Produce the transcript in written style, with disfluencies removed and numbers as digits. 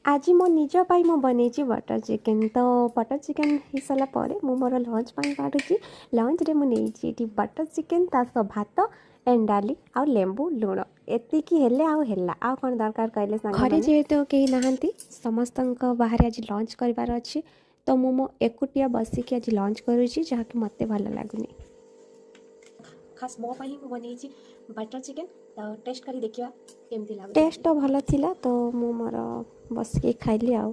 आज मो निज पाई मो बनेची बटर चिकेन। तो बटर चिकेन हो सारा पर मु मोर लंच पाई काटुची। लंच रे मु नेची बटर चिकेन ता सह भात एंड डाली आ लेंबू लुण एतिकी हेले आउ हेला आ कोन दरकार कहले संग घरे जेहेतु केही नाहंती समस्तक बाहर आज लंच करिवार अछि। तो मु मो एकुटिया बसिकी आज लंच करूची जहाँकि मते भल लागुनी। खास मो पाई मु बनेची बटर चिकेन। तो टेस्ट करी देखिया केमती लागु। टेस्ट तो भल थिला तो मु मोर बसिकी खाइली आउ।